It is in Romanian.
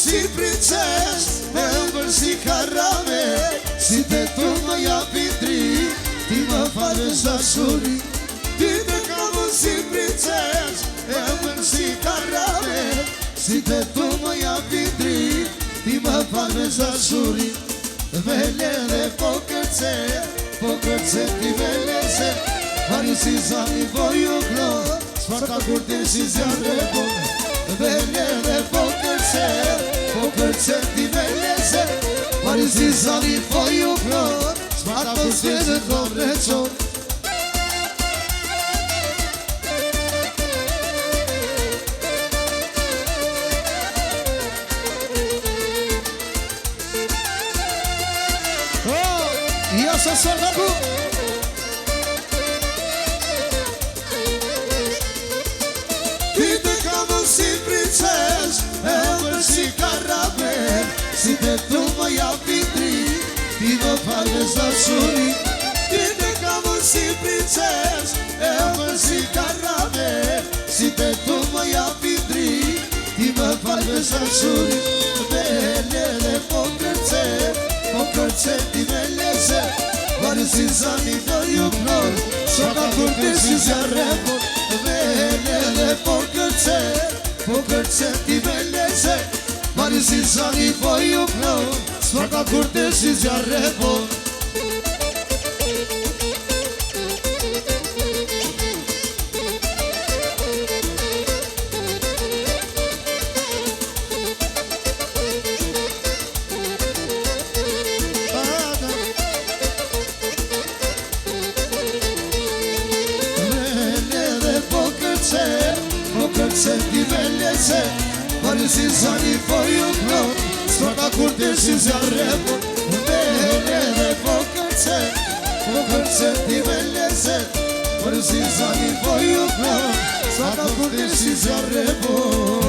si princes, e ëmbël si karamel, si te tu më japi dri, ti më falësh dashuri. Ti të kam si princes, e ëmbël si karamel, si te tu më japi dri, ti më falësh dashuri. Vele dhe po kërce ti vele se, Mari si zani voju klo, s'farta kur ti si zjarë po. Vele dhe po kërce ti vele se, Mari si zani voju klo, s'farta kur ti si zjarë po. Ja sa sërdaku Ti të kam si princes, e ëmbël si karamel, si te tu më japi dri, ti më falësh dashuri. Ti të kam si princes, e ëmbël si karamel, si te tu më japi dri, ti më falësh dashuri. Vele dhe po kërce ti vele se, Mari si zani voju klo, s'farta kur ti si zjarë po. Vele dhe po kërce ti vele se, Mari si zani voju klo, s'farta kur ti si zjarë po. Se ti vele se, Mari si zani voju klo, s'farta kur ti si zjarë po. Vele dhe po kërce ti vele se, Mari si zani voju klo, s'farta kur ti si zjarë po.